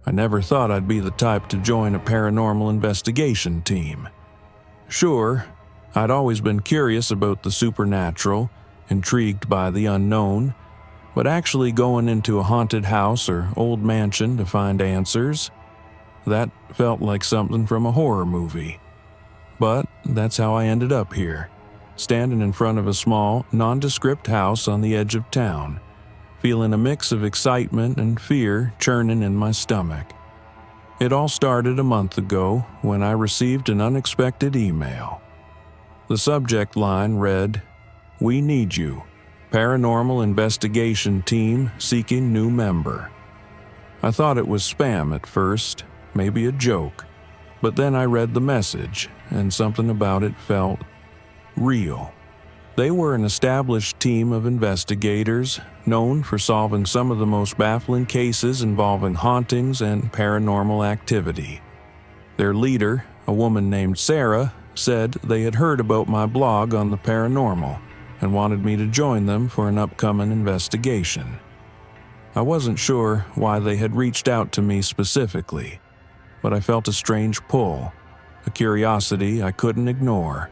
I never thought I'd be the type to join a paranormal investigation team. Sure, I'd always been curious about the supernatural, intrigued by the unknown, but actually going into a haunted house or old mansion to find answers, that felt like something from a horror movie. But that's how I ended up here, standing in front of a small, nondescript house on the edge of town, feeling a mix of excitement and fear churning in my stomach. It all started a month ago when I received an unexpected email. The subject line read, "We need you. Paranormal Investigation Team seeking new member." I thought it was spam at first, maybe a joke, but then I read the message and something about it felt real. They were an established team of investigators known for solving some of the most baffling cases involving hauntings and paranormal activity. Their leader, a woman named Sarah, said they had heard about my blog on the paranormal and wanted me to join them for an upcoming investigation. I wasn't sure why they had reached out to me specifically, but I felt a strange pull, a curiosity I couldn't ignore.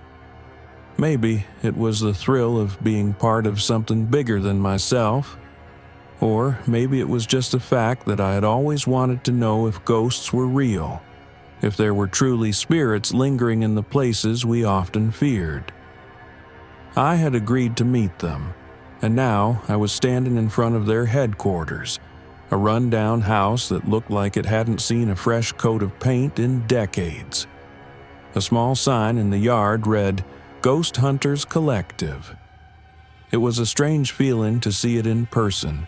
Maybe it was the thrill of being part of something bigger than myself, or maybe it was just the fact that I had always wanted to know if ghosts were real, if there were truly spirits lingering in the places we often feared. I had agreed to meet them, and now I was standing in front of their headquarters, a run-down house that looked like it hadn't seen a fresh coat of paint in decades. A small sign in the yard read, "Ghost Hunters Collective." It was a strange feeling to see it in person,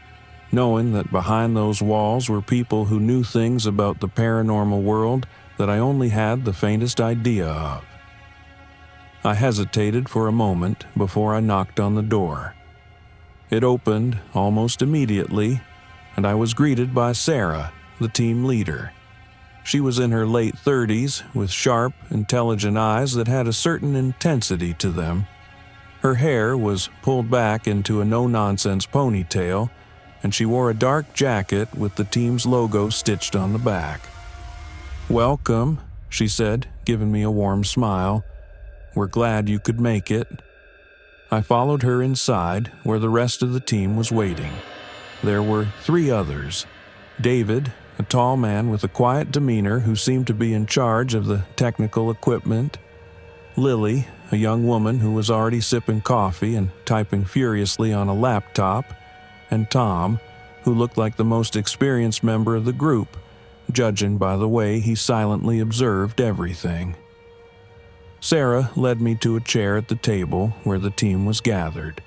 knowing that behind those walls were people who knew things about the paranormal world that I only had the faintest idea of. I hesitated for a moment before I knocked on the door. It opened almost immediately, and I was greeted by Sarah, the team leader. She was in her late 30s, with sharp, intelligent eyes that had a certain intensity to them. Her hair was pulled back into a no-nonsense ponytail, and she wore a dark jacket with the team's logo stitched on the back. "Welcome," she said, giving me a warm smile. "We're glad you could make it." I followed her inside, where the rest of the team was waiting. There were 3 others. David, a tall man with a quiet demeanor who seemed to be in charge of the technical equipment. Lily, a young woman who was already sipping coffee and typing furiously on a laptop. And Tom, who looked like the most experienced member of the group, judging by the way he silently observed everything. Sarah led me to a chair at the table where the team was gathered.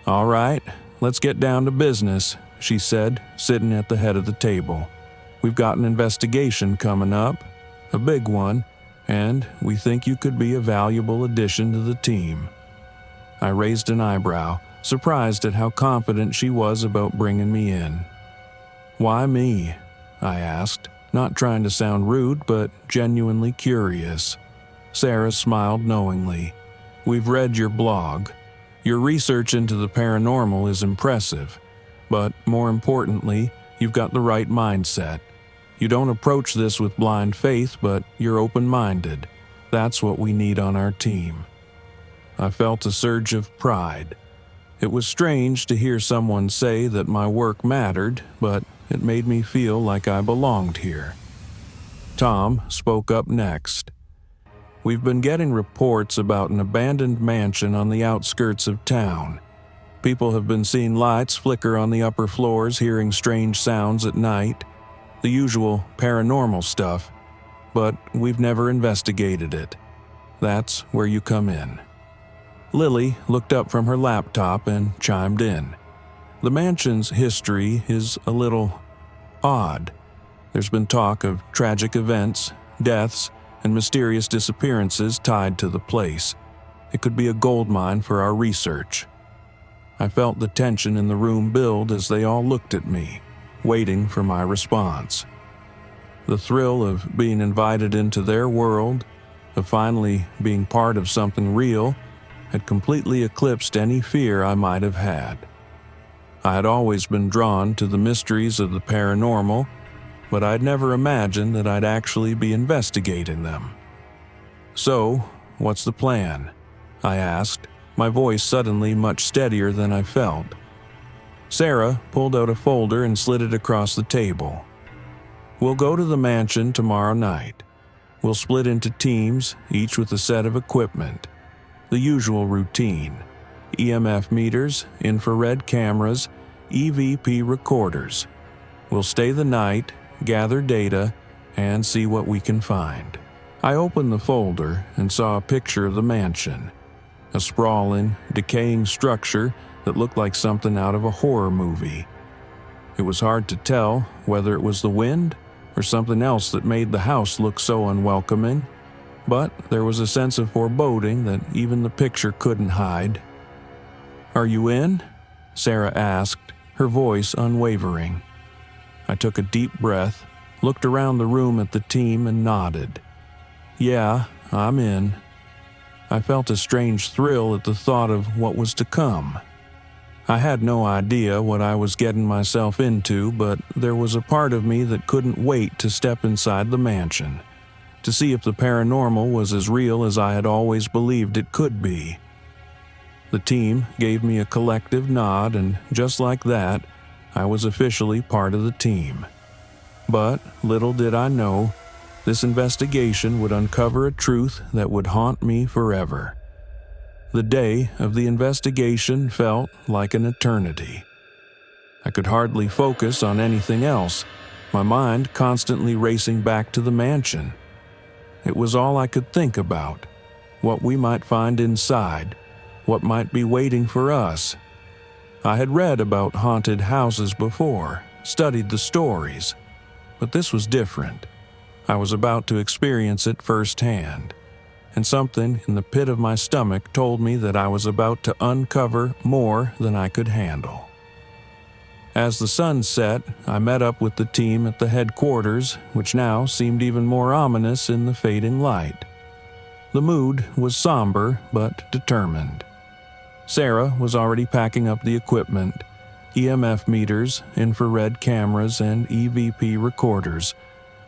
"All right, let's get down to business," she said, sitting at the head of the table. "We've got an investigation coming up, a big one, and we think you could be a valuable addition to the team." I raised an eyebrow, surprised at how confident she was about bringing me in. "Why me?" I asked, not trying to sound rude, but genuinely curious. Sarah smiled knowingly. "We've read your blog. Your research into the paranormal is impressive, but more importantly, you've got the right mindset. You don't approach this with blind faith, but you're open-minded. That's what we need on our team." I felt a surge of pride. It was strange to hear someone say that my work mattered, but it made me feel like I belonged here. Tom spoke up next. "We've been getting reports about an abandoned mansion on the outskirts of town. People have been seeing lights flicker on the upper floors, hearing strange sounds at night, the usual paranormal stuff, but we've never investigated it. That's where you come in." Lily looked up from her laptop and chimed in. "The mansion's history is a little odd. There's been talk of tragic events, deaths, and mysterious disappearances tied to the place. It could be a goldmine for our research." I felt the tension in the room build as they all looked at me, waiting for my response. The thrill of being invited into their world, of finally being part of something real, had completely eclipsed any fear I might have had. I had always been drawn to the mysteries of the paranormal, but I'd never imagined that I'd actually be investigating them. "So, what's the plan?" I asked, my voice suddenly much steadier than I felt. Sarah pulled out a folder and slid it across the table. "We'll go to the mansion tomorrow night. We'll split into teams, each with a set of equipment. The usual routine: EMF meters, infrared cameras, EVP recorders. We'll stay the night, gather data, and see what we can find." I opened the folder and saw a picture of the mansion, a sprawling, decaying structure that looked like something out of a horror movie. It was hard to tell whether it was the wind or something else that made the house look so unwelcoming, but there was a sense of foreboding that even the picture couldn't hide. "Are you in?" Sarah asked, her voice unwavering. I took a deep breath, looked around the room at the team, and nodded. "Yeah, I'm in." I felt a strange thrill at the thought of what was to come. I had no idea what I was getting myself into, but there was a part of me that couldn't wait to step inside the mansion, to see if the paranormal was as real as I had always believed it could be. The team gave me a collective nod, and just like that, I was officially part of the team. But little did I know, this investigation would uncover a truth that would haunt me forever. The day of the investigation felt like an eternity. I could hardly focus on anything else, my mind constantly racing back to the mansion. It was all I could think about, what we might find inside, what might be waiting for us. I had read about haunted houses before, studied the stories, but this was different. I was about to experience it firsthand, and something in the pit of my stomach told me that I was about to uncover more than I could handle. As the sun set, I met up with the team at the headquarters, which now seemed even more ominous in the fading light. The mood was somber but determined. Sarah was already packing up the equipment: EMF meters, infrared cameras, and EVP recorders,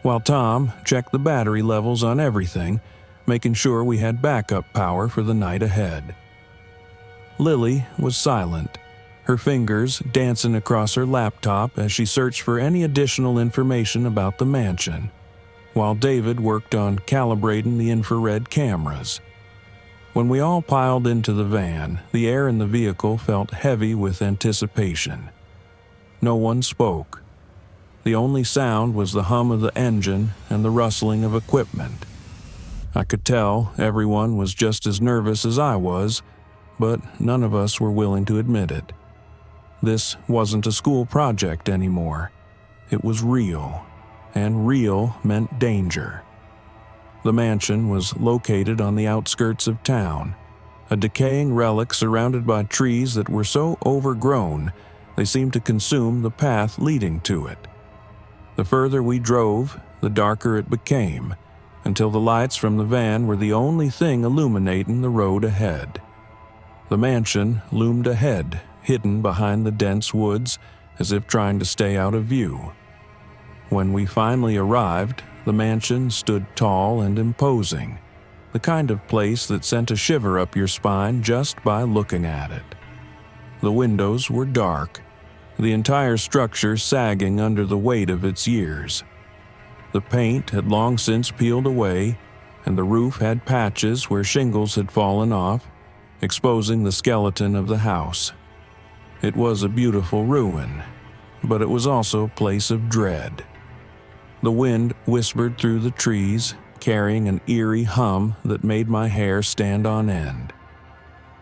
while Tom checked the battery levels on everything, making sure we had backup power for the night ahead. Lily was silent, her fingers dancing across her laptop as she searched for any additional information about the mansion, while David worked on calibrating the infrared cameras. When we all piled into the van, the air in the vehicle felt heavy with anticipation. No one spoke. The only sound was the hum of the engine and the rustling of equipment. I could tell everyone was just as nervous as I was, but none of us were willing to admit it. This wasn't a school project anymore. It was real, and real meant danger. The mansion was located on the outskirts of town, a decaying relic surrounded by trees that were so overgrown they seemed to consume the path leading to it. The further we drove, the darker it became, until the lights from the van were the only thing illuminating the road ahead. The mansion loomed ahead, hidden behind the dense woods, as if trying to stay out of view. When we finally arrived, the mansion stood tall and imposing, the kind of place that sent a shiver up your spine just by looking at it. The windows were dark, the entire structure sagging under the weight of its years. The paint had long since peeled away, and the roof had patches where shingles had fallen off, exposing the skeleton of the house. It was a beautiful ruin, but it was also a place of dread. The wind whispered through the trees, carrying an eerie hum that made my hair stand on end.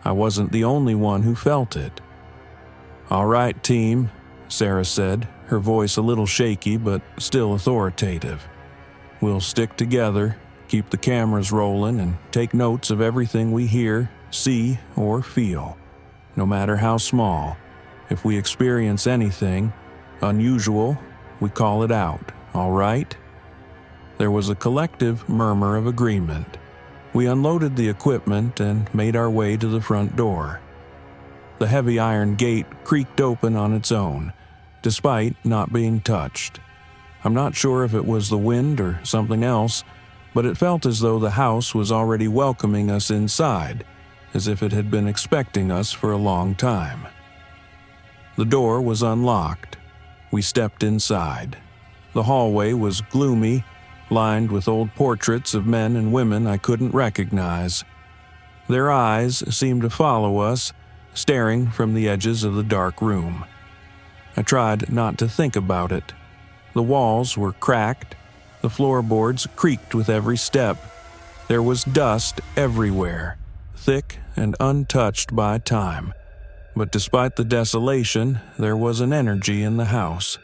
I wasn't the only one who felt it. "All right, team," Sarah said, her voice a little shaky but still authoritative. "We'll stick together, keep the cameras rolling, and take notes of everything we hear, see, or feel, no matter how small. If we experience anything unusual, we call it out, all right?" There was a collective murmur of agreement. We unloaded the equipment and made our way to the front door. The heavy iron gate creaked open on its own, despite not being touched. I'm not sure if it was the wind or something else, but it felt as though the house was already welcoming us inside, as if it had been expecting us for a long time. The door was unlocked. We stepped inside. The hallway was gloomy, lined with old portraits of men and women I couldn't recognize. Their eyes seemed to follow us, staring from the edges of the dark room. I tried not to think about it. The walls were cracked. The floorboards creaked with every step. There was dust everywhere, thick and untouched by time. But despite the desolation, there was an energy in the house,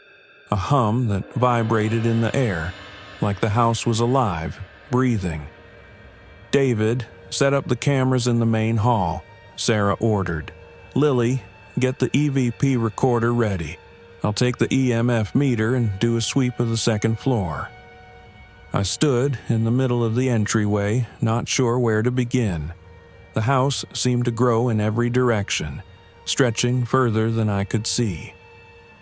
a hum that vibrated in the air, like the house was alive, breathing. "David, set up the cameras in the main hall," Sarah ordered. "Lily, get the EVP recorder ready. I'll take the EMF meter and do a sweep of the second floor." I stood in the middle of the entryway, not sure where to begin. The house seemed to grow in every direction, stretching further than I could see.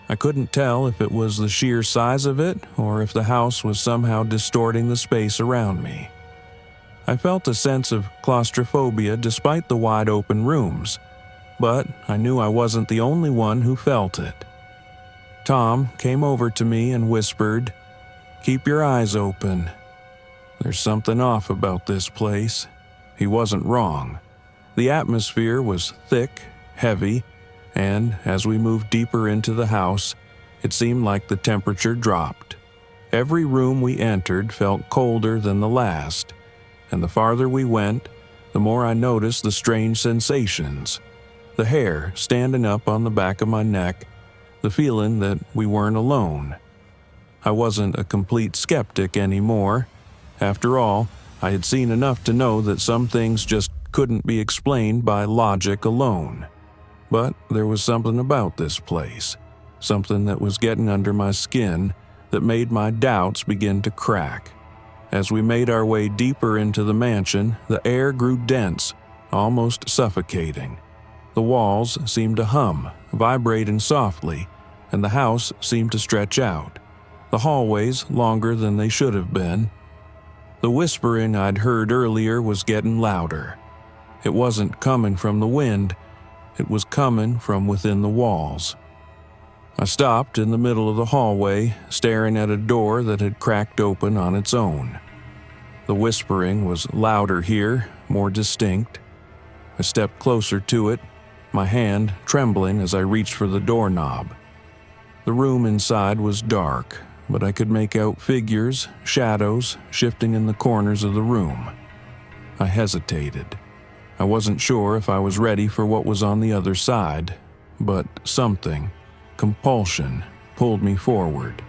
I couldn't tell if it was the sheer size of it or if the house was somehow distorting the space around me. I felt a sense of claustrophobia despite the wide-open rooms, but I knew I wasn't the only one who felt it. Tom came over to me and whispered, "Keep your eyes open. There's something off about this place." He wasn't wrong. The atmosphere was thick, heavy, and as we moved deeper into the house, it seemed like the temperature dropped. Every room we entered felt colder than the last, and the farther we went, the more I noticed the strange sensations. The hair standing up on the back of my neck, the feeling that we weren't alone. I wasn't a complete skeptic anymore. After all, I had seen enough to know that some things just couldn't be explained by logic alone. But there was something about this place, something that was getting under my skin that made my doubts begin to crack. As we made our way deeper into the mansion, the air grew dense, almost suffocating. The walls seemed to hum, vibrating softly, and the house seemed to stretch out. The hallways longer than they should have been. The whispering I'd heard earlier was getting louder. It wasn't coming from the wind, it was coming from within the walls. I stopped in the middle of the hallway, staring at a door that had cracked open on its own. The whispering was louder here, more distinct. I stepped closer to it, my hand trembling as I reached for the doorknob. The room inside was dark, but I could make out figures, shadows, shifting in the corners of the room. I hesitated. I wasn't sure if I was ready for what was on the other side, but something, compulsion, pulled me forward.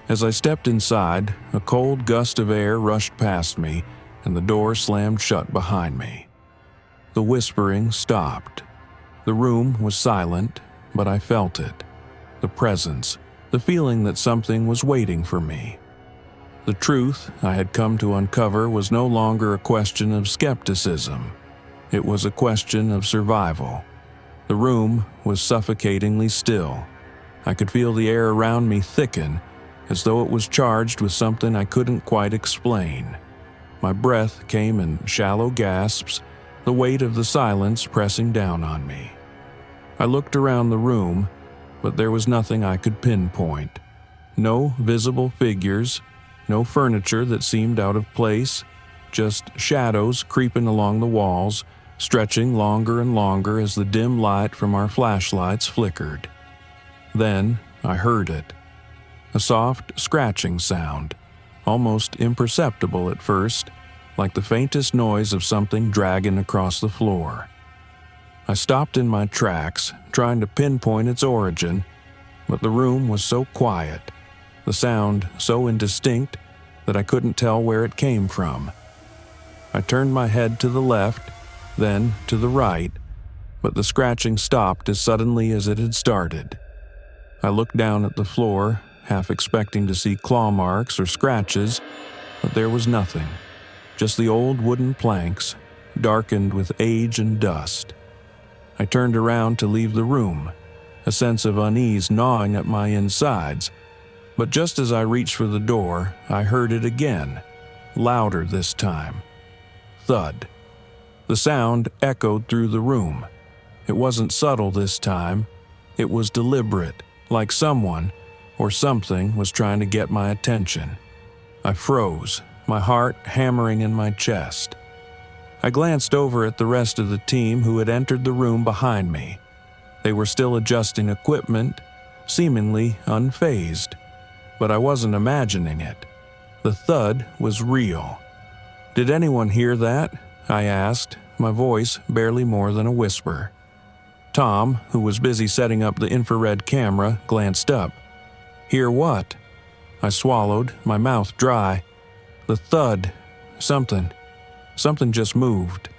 As I stepped inside, a cold gust of air rushed past me, and the door slammed shut behind me. The whispering stopped. The room was silent, but I felt it. The presence, the feeling that something was waiting for me. The truth I had come to uncover was no longer a question of skepticism. It was a question of survival. The room was suffocatingly still. I could feel the air around me thicken, as though it was charged with something I couldn't quite explain. My breath came in shallow gasps, the weight of the silence pressing down on me. I looked around the room, but there was nothing I could pinpoint. No visible figures, no furniture that seemed out of place, just shadows creeping along the walls, stretching longer and longer as the dim light from our flashlights flickered. Then I heard it. A soft scratching sound, almost imperceptible at first, like the faintest noise of something dragging across the floor. I stopped in my tracks, trying to pinpoint its origin, but the room was so quiet, the sound so indistinct that I couldn't tell where it came from. I turned my head to the left, then to the right, but the scratching stopped as suddenly as it had started. I looked down at the floor, half expecting to see claw marks or scratches, but there was nothing, just the old wooden planks, darkened with age and dust. I turned around to leave the room, a sense of unease gnawing at my insides, But just as I reached for the door, I heard it again, louder this time. Thud. The sound echoed through the room. It wasn't subtle this time. It was deliberate, like someone or something was trying to get my attention. I froze, my heart hammering in my chest. I glanced over at the rest of the team who had entered the room behind me. They were still adjusting equipment, seemingly unfazed. But I wasn't imagining it. The thud was real. "Did anyone hear that?" I asked, my voice barely more than a whisper. Tom, who was busy setting up the infrared camera, glanced up. "Hear what?" I swallowed, my mouth dry. "The thud. Something just moved."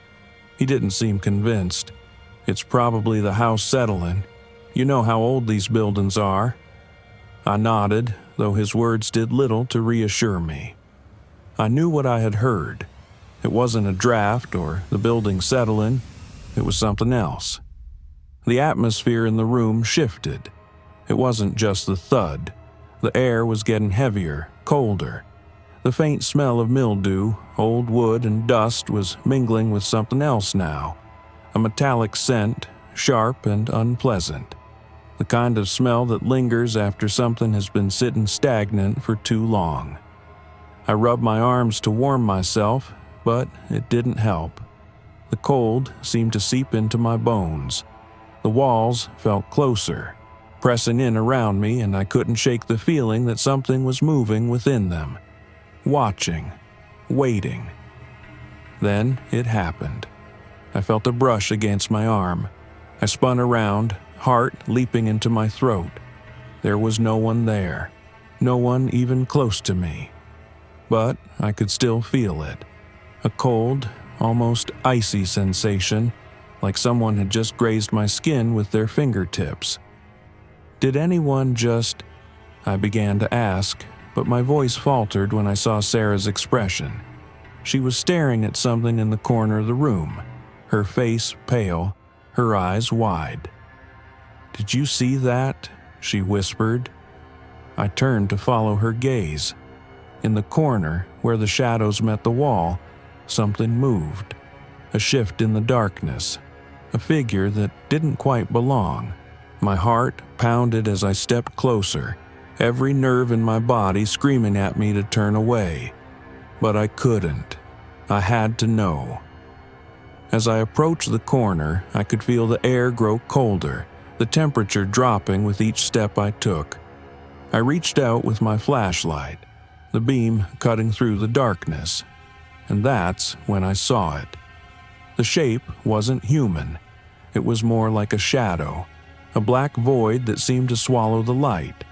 He didn't seem convinced. "It's probably the house settling. You know how old these buildings are." I nodded, though his words did little to reassure me. I knew what I had heard. It wasn't a draft or the building settling. It was something else. The atmosphere in the room shifted. It wasn't just the thud. The air was getting heavier, colder. The faint smell of mildew, old wood, and dust was mingling with something else now. A metallic scent, sharp and unpleasant. The kind of smell that lingers after something has been sitting stagnant for too long. I rubbed my arms to warm myself, but it didn't help. The cold seemed to seep into my bones. The walls felt closer, pressing in around me, and I couldn't shake the feeling that something was moving within them. Watching, waiting. Then it happened. I felt a brush against my arm. I spun around, heart leaping into my throat. There was no one there, no one even close to me. But I could still feel it. A cold, almost icy sensation, like someone had just grazed my skin with their fingertips. Did anyone just... I began to ask, but my voice faltered when I saw Sarah's expression. She was staring at something in the corner of the room, her face pale, her eyes wide. "Did you see that?" she whispered. I turned to follow her gaze. In the corner, where the shadows met the wall, something moved. A shift in the darkness. A figure that didn't quite belong. My heart pounded as I stepped closer, every nerve in my body screaming at me to turn away. But I couldn't. I had to know. As I approached the corner, I could feel the air grow colder, the temperature dropping with each step I took. I reached out with my flashlight, the beam cutting through the darkness. And that's when I saw it. The shape wasn't human. It was more like a shadow, a black void that seemed to swallow the light.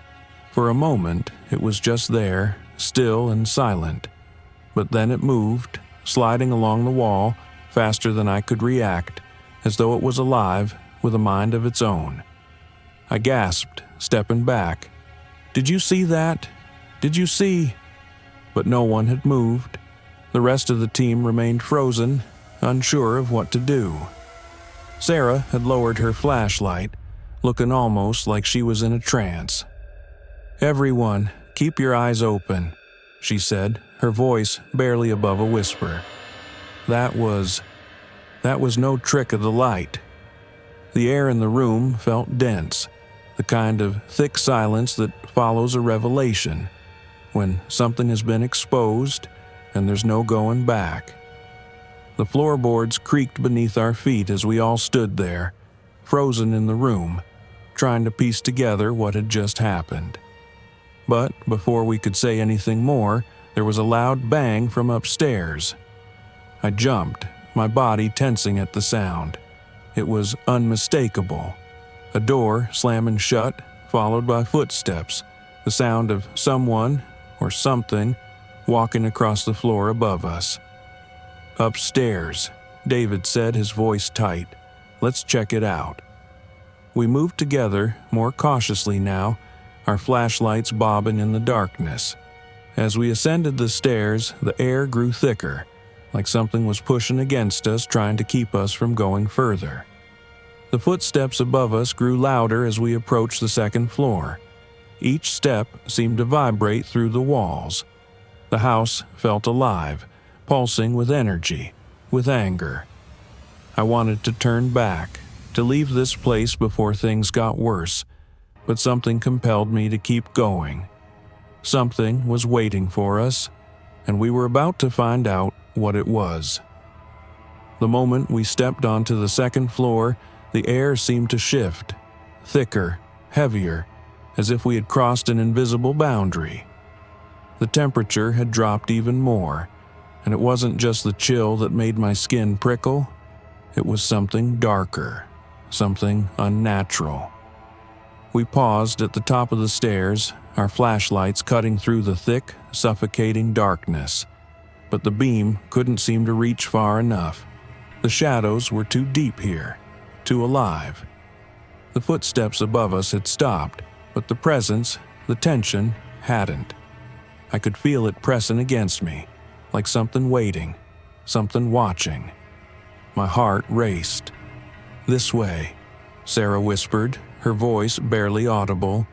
For a moment, it was just there, still and silent. But then it moved, sliding along the wall, faster than I could react, as though it was alive, with a mind of its own. I gasped, stepping back. "Did you see that? Did you see?" But no one had moved. The rest of the team remained frozen, unsure of what to do. Sarah had lowered her flashlight, looking almost like she was in a trance. "Everyone, keep your eyes open," she said, her voice barely above a whisper. That was no trick of the light. The air in the room felt dense, the kind of thick silence that follows a revelation, when something has been exposed and there's no going back. The floorboards creaked beneath our feet as we all stood there, frozen in the room, trying to piece together what had just happened. But before we could say anything more, there was a loud bang from upstairs. I jumped, my body tensing at the sound. It was unmistakable. A door slamming shut, followed by footsteps, the sound of someone, or something, walking across the floor above us. "Upstairs," David said, his voice tight. "Let's check it out." We moved together, more cautiously now, our flashlights bobbing in the darkness. As we ascended the stairs, the air grew thicker, like something was pushing against us, trying to keep us from going further. The footsteps above us grew louder as we approached the second floor. Each step seemed to vibrate through the walls. The house felt alive, pulsing with energy, with anger. I wanted to turn back, to leave this place before things got worse, but something compelled me to keep going. Something was waiting for us, and we were about to find out what it was. The moment we stepped onto the second floor, the air seemed to shift, thicker, heavier, as if we had crossed an invisible boundary. The temperature had dropped even more, and it wasn't just the chill that made my skin prickle. It was something darker, something unnatural. We paused at the top of the stairs, our flashlights cutting through the thick, suffocating darkness. But the beam couldn't seem to reach far enough. The shadows were too deep here, too alive. The footsteps above us had stopped, but the presence, the tension, hadn't. I could feel it pressing against me, like something waiting, something watching. My heart raced. "This way," Sarah whispered, her voice barely audible.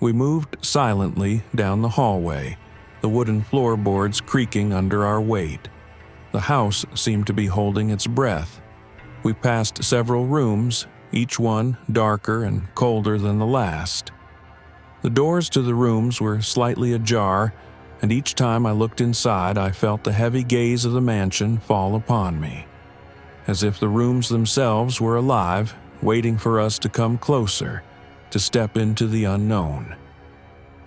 We moved silently down the hallway, the wooden floorboards creaking under our weight. The house seemed to be holding its breath. We passed several rooms, each one darker and colder than the last. The doors to the rooms were slightly ajar, and each time I looked inside, I felt the heavy gaze of the mansion fall upon me, as if the rooms themselves were alive, waiting for us to come closer, to step into the unknown.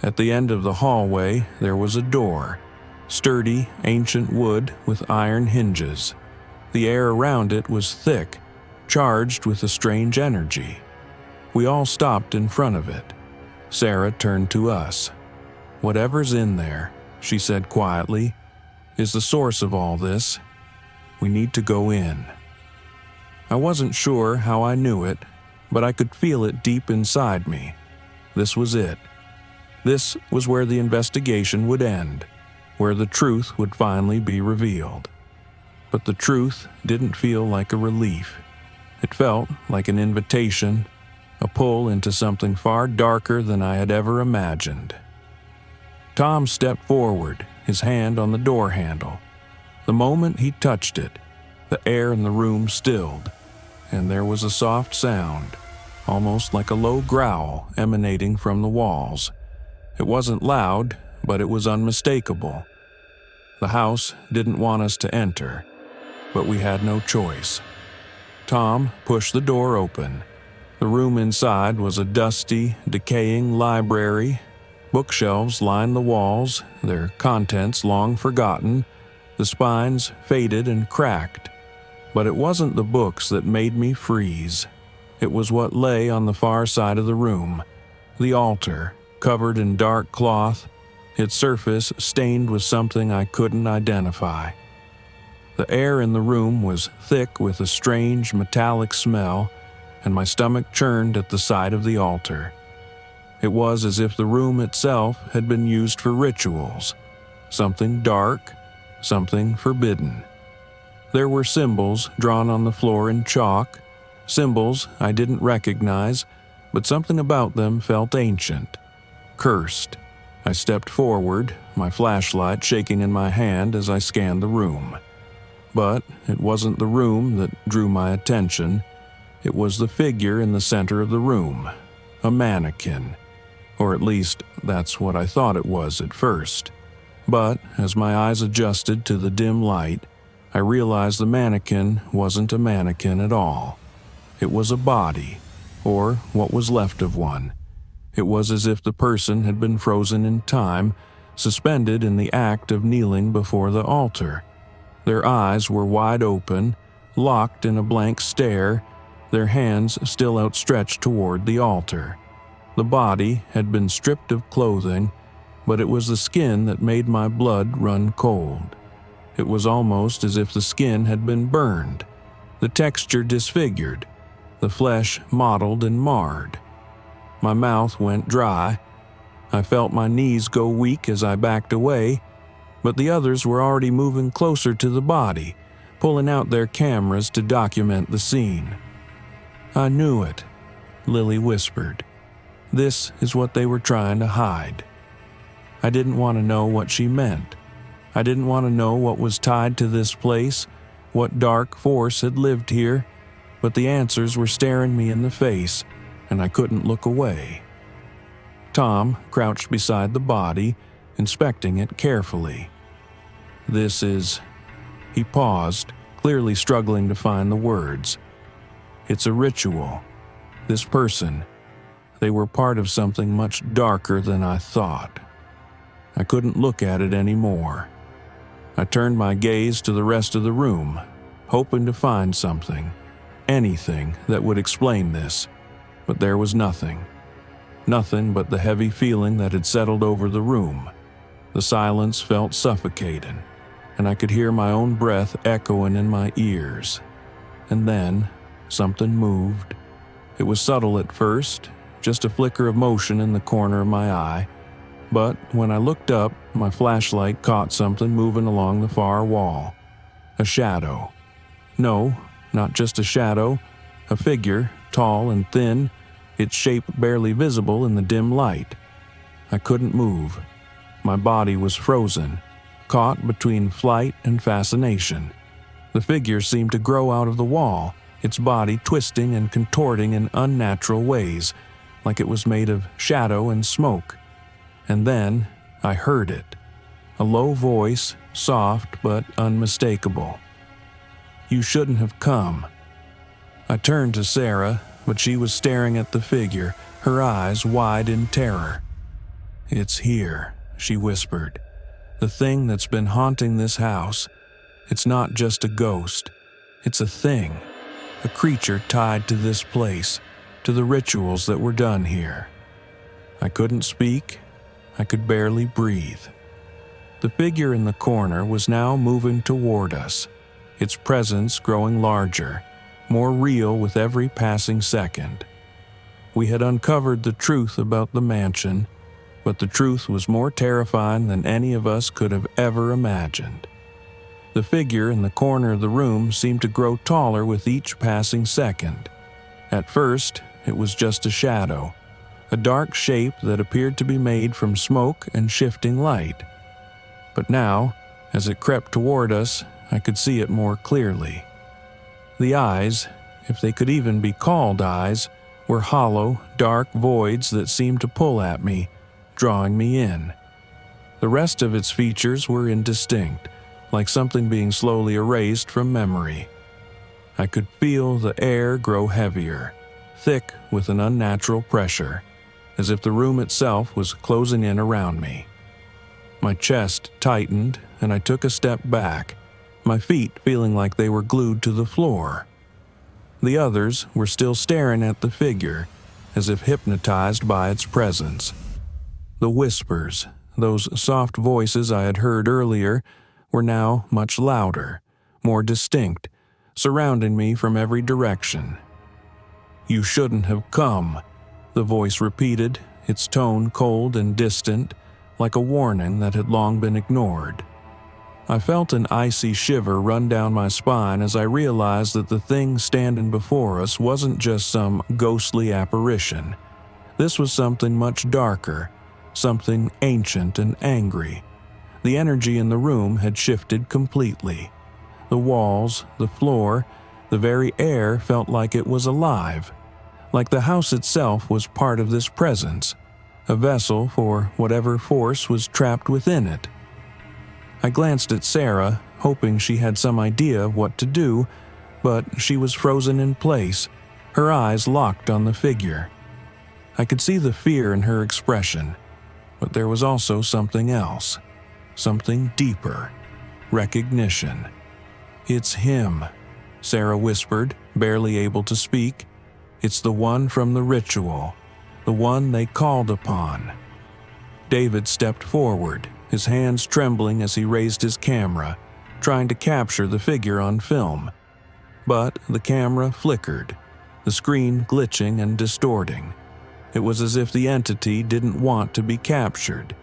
At the end of the hallway, there was a door, sturdy, ancient wood with iron hinges. The air around it was thick, charged with a strange energy. We all stopped in front of it. Sarah turned to us. "Whatever's in there," she said quietly, "is the source of all this. We need to go in." I wasn't sure how I knew it, but I could feel it deep inside me. This was it. This was where the investigation would end, where the truth would finally be revealed. But the truth didn't feel like a relief. It felt like an invitation, a pull into something far darker than I had ever imagined. Tom stepped forward, his hand on the door handle. The moment he touched it, the air in the room stilled, and there was a soft sound, almost like a low growl emanating from the walls. It wasn't loud, but it was unmistakable. The house didn't want us to enter, but we had no choice. Tom pushed the door open. The room inside was a dusty, decaying library. Bookshelves lined the walls, their contents long forgotten, the spines faded and cracked. But it wasn't the books that made me freeze. It was what lay on the far side of the room, the altar, covered in dark cloth, its surface stained with something I couldn't identify. The air in the room was thick with a strange metallic smell, and my stomach churned at the sight of the altar. It was as if the room itself had been used for rituals, something dark, something forbidden. There were symbols drawn on the floor in chalk, symbols I didn't recognize, but something about them felt ancient, cursed. I stepped forward, my flashlight shaking in my hand as I scanned the room. But it wasn't the room that drew my attention. It was the figure in the center of the room, a mannequin. Or at least, that's what I thought it was at first. But as my eyes adjusted to the dim light, I realized the mannequin wasn't a mannequin at all. It was a body, or what was left of one. It was as if the person had been frozen in time, suspended in the act of kneeling before the altar. Their eyes were wide open, locked in a blank stare, their hands still outstretched toward the altar. The body had been stripped of clothing, but it was the skin that made my blood run cold. It was almost as if the skin had been burned, the texture disfigured, the flesh mottled and marred. My mouth went dry. I felt my knees go weak as I backed away, but the others were already moving closer to the body, pulling out their cameras to document the scene. "I knew it," Lily whispered. This is what they were trying to hide. I didn't want to know what she meant. I didn't want to know what was tied to this place, what dark force had lived here, but the answers were staring me in the face, and I couldn't look away. Tom crouched beside the body, inspecting it carefully. This is... He paused, clearly struggling to find the words. It's a ritual. This person, they were part of something much darker than I thought. I couldn't look at it anymore. I turned my gaze to the rest of the room, hoping to find something, anything that would explain this, but there was nothing. Nothing but the heavy feeling that had settled over the room. The silence felt suffocating, and I could hear my own breath echoing in my ears. And then, something moved. It was subtle at first, just a flicker of motion in the corner of my eye, but when I looked up, my flashlight caught something moving along the far wall. A shadow. No, not just a shadow, a figure, tall and thin, its shape barely visible in the dim light. I couldn't move. My body was frozen, caught between flight and fascination. The figure seemed to grow out of the wall, its body twisting and contorting in unnatural ways, like it was made of shadow and smoke. And then I heard it. A low voice, soft but unmistakable. You shouldn't have come. I turned to Sarah, but she was staring at the figure, her eyes wide in terror. It's here, she whispered. The thing that's been haunting this house. It's not just a ghost. It's a thing. A creature tied to this place, to the rituals that were done here. I couldn't speak. I could barely breathe. The figure in the corner was now moving toward us, its presence growing larger, more real with every passing second. We had uncovered the truth about the mansion, but the truth was more terrifying than any of us could have ever imagined. The figure in the corner of the room seemed to grow taller with each passing second. At first, it was just a shadow, a dark shape that appeared to be made from smoke and shifting light. But now, as it crept toward us, I could see it more clearly. The eyes, if they could even be called eyes, were hollow, dark voids that seemed to pull at me, drawing me in. The rest of its features were indistinct, like something being slowly erased from memory. I could feel the air grow heavier, thick with an unnatural pressure, as if the room itself was closing in around me. My chest tightened, and I took a step back, my feet feeling like they were glued to the floor. The others were still staring at the figure, as if hypnotized by its presence. The whispers, those soft voices I had heard earlier, were now much louder, more distinct, surrounding me from every direction. You shouldn't have come, the voice repeated, its tone cold and distant, like a warning that had long been ignored. I felt an icy shiver run down my spine as I realized that the thing standing before us wasn't just some ghostly apparition. This was something much darker, something ancient and angry. The energy in the room had shifted completely. The walls, the floor, the very air felt like it was alive, like the house itself was part of this presence, a vessel for whatever force was trapped within it. I glanced at Sarah, hoping she had some idea of what to do, but she was frozen in place, her eyes locked on the figure. I could see the fear in her expression, but there was also something else, something deeper, recognition. It's him, Sarah whispered, barely able to speak. It's the one from the ritual, the one they called upon. David stepped forward, his hands trembling as he raised his camera, trying to capture the figure on film. But the camera flickered, the screen glitching and distorting. It was as if the entity didn't want to be captured,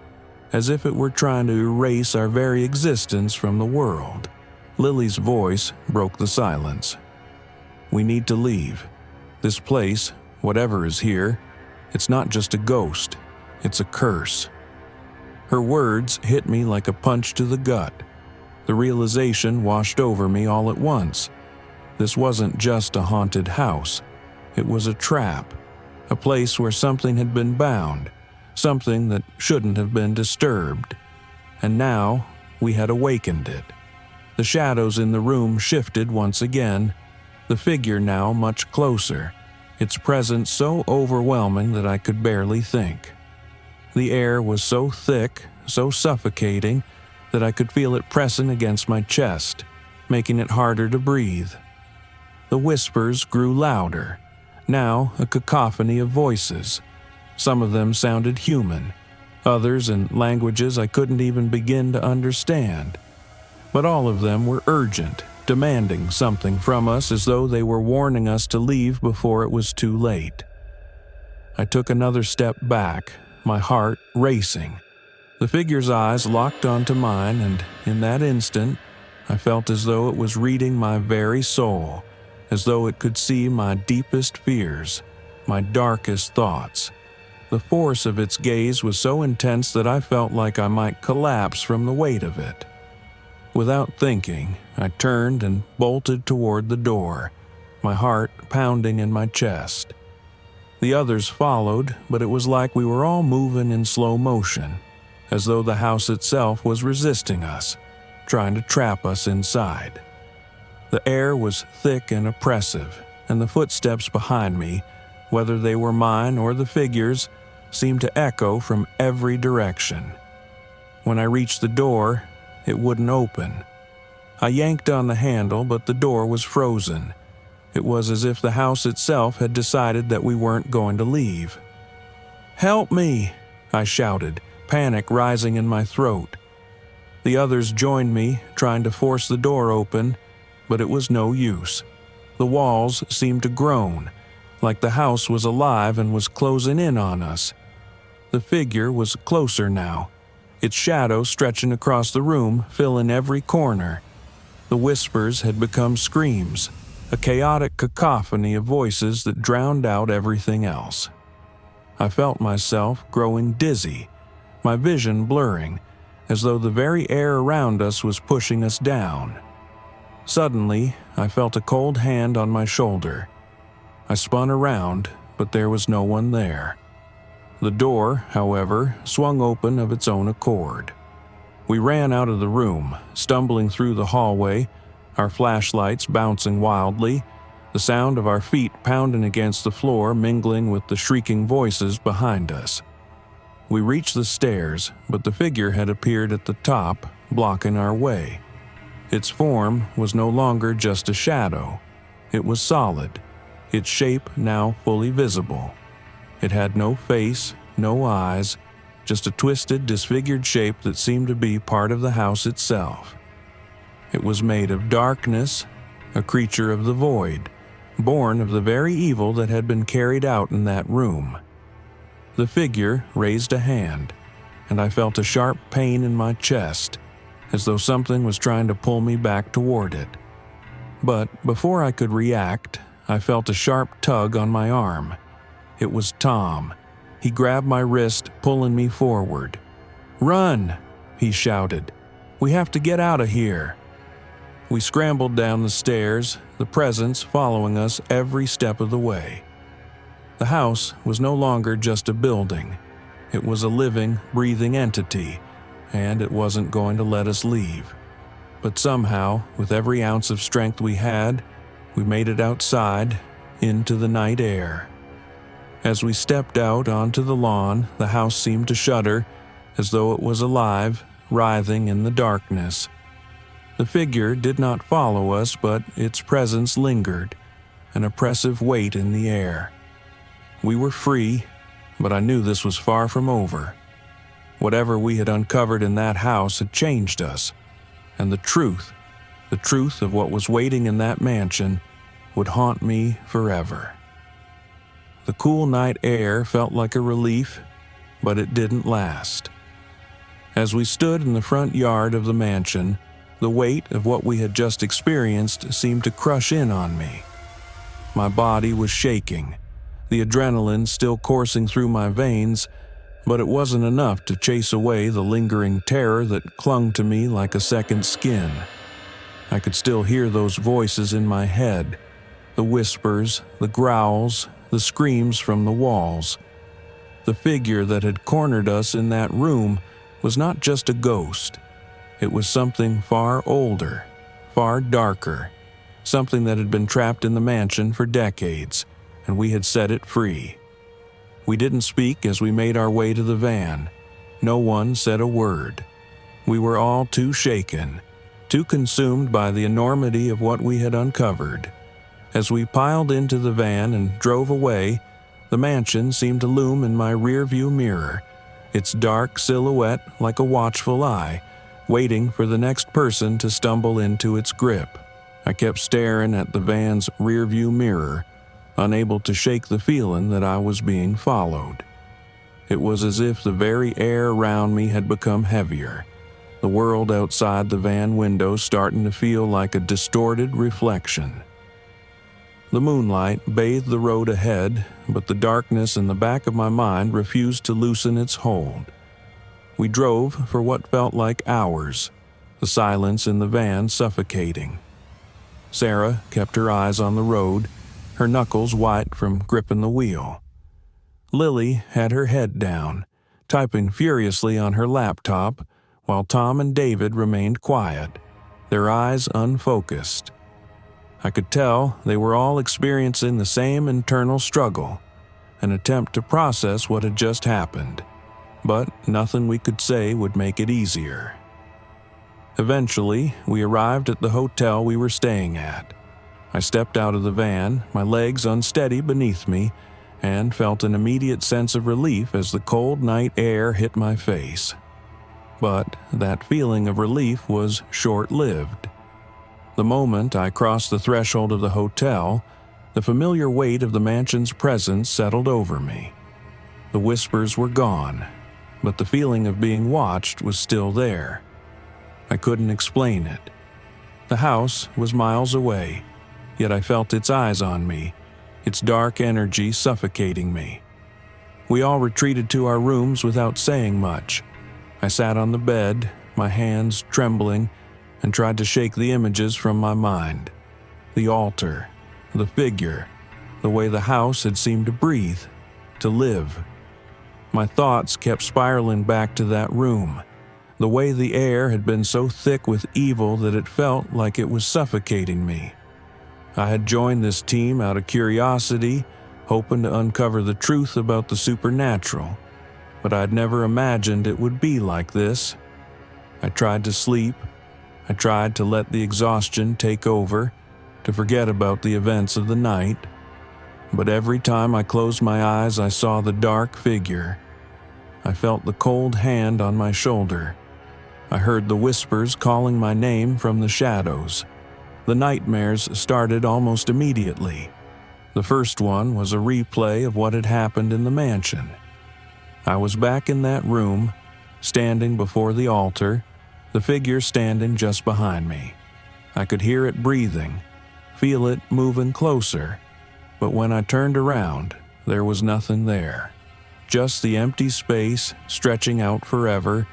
as if it were trying to erase our very existence from the world. Lily's voice broke the silence. We need to leave. This place, whatever is here, It's not just a ghost, it's a curse. Her words hit me like a punch to the gut. The realization washed over me all at once. This wasn't just a haunted house. It was a trap, a place where something had been bound, something that shouldn't have been disturbed. And now we had awakened it. The shadows in the room shifted once again, the figure now much closer, its presence so overwhelming that I could barely think. The air was so thick, so suffocating, that I could feel it pressing against my chest, making it harder to breathe. The whispers grew louder, now a cacophony of voices. Some of them sounded human, others in languages I couldn't even begin to understand. But all of them were urgent, demanding something from us as though they were warning us to leave before it was too late. I took another step back, my heart racing. The figure's eyes locked onto mine, and in that instant, I felt as though it was reading my very soul, as though it could see my deepest fears, my darkest thoughts. The force of its gaze was so intense that I felt like I might collapse from the weight of it. Without thinking, I turned and bolted toward the door, my heart pounding in my chest. The others followed, but it was like we were all moving in slow motion, as though the house itself was resisting us, trying to trap us inside. The air was thick and oppressive, and the footsteps behind me, whether they were mine or the figures, seemed to echo from every direction. When I reached the door, it wouldn't open. I yanked on the handle, but the door was frozen. It was as if the house itself had decided that we weren't going to leave. "Help me!" I shouted, panic rising in my throat. The others joined me, trying to force the door open, but it was no use. The walls seemed to groan, like the house was alive and was closing in on us. The figure was closer now, its shadow stretching across the room, filling every corner. The whispers had become screams, a chaotic cacophony of voices that drowned out everything else. I felt myself growing dizzy, my vision blurring, as though the very air around us was pushing us down. Suddenly, I felt a cold hand on my shoulder. I spun around, but there was no one there. The door, however, swung open of its own accord. We ran out of the room, stumbling through the hallway, our flashlights bouncing wildly, the sound of our feet pounding against the floor mingling with the shrieking voices behind us. We reached the stairs, but the figure had appeared at the top, blocking our way. Its form was no longer just a shadow. It was solid, its shape now fully visible. It had no face, no eyes, just a twisted, disfigured shape that seemed to be part of the house itself. It was made of darkness, a creature of the void, born of the very evil that had been carried out in that room. The figure raised a hand, and I felt a sharp pain in my chest, as though something was trying to pull me back toward it. But before I could react, I felt a sharp tug on my arm. It was Tom. He grabbed my wrist, pulling me forward. "Run!" he shouted. "We have to get out of here." We scrambled down the stairs, the presence following us every step of the way. The house was no longer just a building. It was a living, breathing entity, and it wasn't going to let us leave. But somehow, with every ounce of strength we had, we made it outside, into the night air. As we stepped out onto the lawn, the house seemed to shudder, as though it was alive, writhing in the darkness. The figure did not follow us, but its presence lingered, an oppressive weight in the air. We were free, but I knew this was far from over. Whatever we had uncovered in that house had changed us, and the truth of what was waiting in that mansion, would haunt me forever. The cool night air felt like a relief, but it didn't last. As we stood in the front yard of the mansion, the weight of what we had just experienced seemed to crush in on me. My body was shaking. the adrenaline still coursing through my veins, but it wasn't enough to chase away the lingering terror that clung to me like a second skin. I could still hear those voices in my head, the whispers, the growls, the screams from the walls. The figure that had cornered us in that room was not just a ghost. It was something far older, far darker, something that had been trapped in the mansion for decades, and we had set it free. We didn't speak as we made our way to the van. No one said a word. We were all too shaken, too consumed by the enormity of what we had uncovered. As we piled into the van and drove away, the mansion seemed to loom in my rearview mirror, its dark silhouette like a watchful eye, waiting for the next person to stumble into its grip. I kept staring at the van's rearview mirror, unable to shake the feeling that I was being followed. It was as if the very air around me had become heavier, the world outside the van window starting to feel like a distorted reflection. The moonlight bathed the road ahead, but the darkness in the back of my mind refused to loosen its hold. We drove for what felt like hours, the silence in the van suffocating. Sarah kept her eyes on the road, her knuckles white from gripping the wheel. Lily had her head down, typing furiously on her laptop, while Tom and David remained quiet, their eyes unfocused. I could tell they were all experiencing the same internal struggle, an attempt to process what had just happened, but nothing we could say would make it easier. Eventually, we arrived at the hotel we were staying at. I stepped out of the van, my legs unsteady beneath me, and felt an immediate sense of relief as the cold night air hit my face. But that feeling of relief was short-lived. The moment I crossed the threshold of the hotel, the familiar weight of the mansion's presence settled over me. The whispers were gone, but the feeling of being watched was still there. I couldn't explain it. The house was miles away, yet I felt its eyes on me, its dark energy suffocating me. We all retreated to our rooms without saying much. I sat on the bed, my hands trembling, and tried to shake the images from my mind. The altar, the figure, the way the house had seemed to breathe, to live. My thoughts kept spiraling back to that room, the way the air had been so thick with evil that it felt like it was suffocating me. I had joined this team out of curiosity, hoping to uncover the truth about the supernatural, but I'd never imagined it would be like this. I tried to sleep. I tried to let the exhaustion take over, to forget about the events of the night. But every time I closed my eyes, I saw the dark figure. I felt the cold hand on my shoulder. I heard the whispers calling my name from the shadows. The nightmares started almost immediately. The first one was a replay of what had happened in the mansion. I was back in that room, standing before the altar, the figure standing just behind me. I could hear it breathing, feel it moving closer, but when I turned around, there was nothing there. Just the empty space stretching out forever,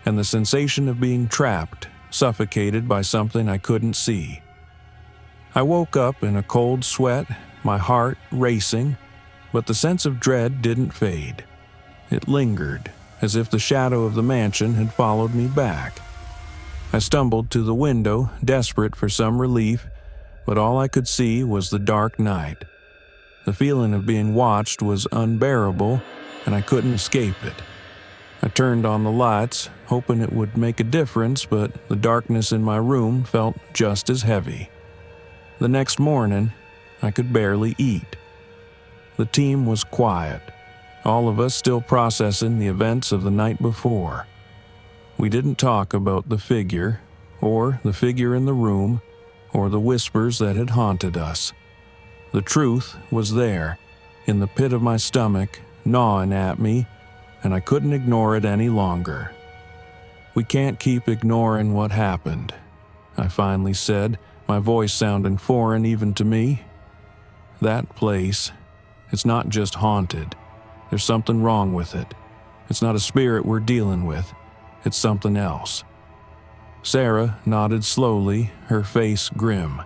and the sensation of being trapped, suffocated by something I couldn't see. I woke up in a cold sweat, my heart racing, but the sense of dread didn't fade. It lingered, as if the shadow of the mansion had followed me back. I stumbled to the window, desperate for some relief, but all I could see was the dark night. The feeling of being watched was unbearable, and I couldn't escape it. I turned on the lights, hoping it would make a difference, but the darkness in my room felt just as heavy. The next morning, I could barely eat. The team was quiet, all of us still processing the events of the night before. We didn't talk about the figure, or the figure in the room, or the whispers that had haunted us. The truth was there, in the pit of my stomach, gnawing at me, and I couldn't ignore it any longer. "We can't keep ignoring what happened," I finally said, my voice sounding foreign even to me. "That place, It's not just haunted. There's something wrong with it. It's not a spirit we're dealing with. It's something else." Sarah nodded slowly, her face grim.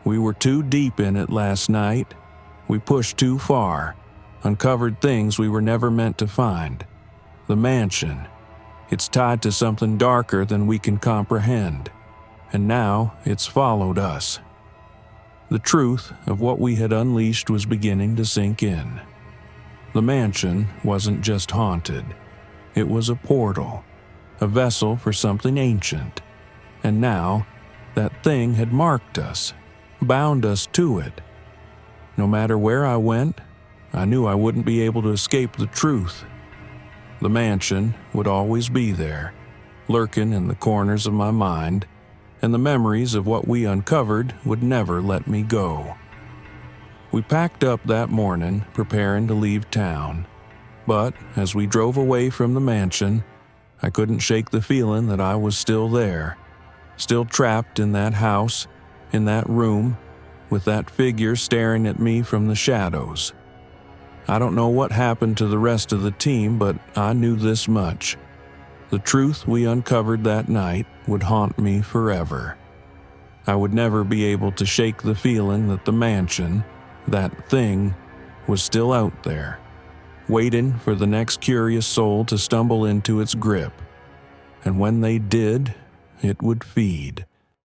"We were too deep in it last night. We pushed too far, uncovered things we were never meant to find. The mansion, it's tied to something darker than we can comprehend, and now it's followed us." The truth of what we had unleashed was beginning to sink in. The mansion wasn't just haunted. It was a portal, a vessel for something ancient. And now, that thing had marked us, bound us to it. No matter where I went, I knew I wouldn't be able to escape the truth. The mansion would always be there, lurking in the corners of my mind, and the memories of what we uncovered would never let me go. We packed up that morning, preparing to leave town. But as we drove away from the mansion, I couldn't shake the feeling that I was still there, still trapped in that house, in that room, with that figure staring at me from the shadows. I don't know what happened to the rest of the team, but I knew this much. The truth we uncovered that night would haunt me forever. I would never be able to shake the feeling that the mansion, that thing, was still out there, waiting for the next curious soul to stumble into its grip. And when they did, it would feed.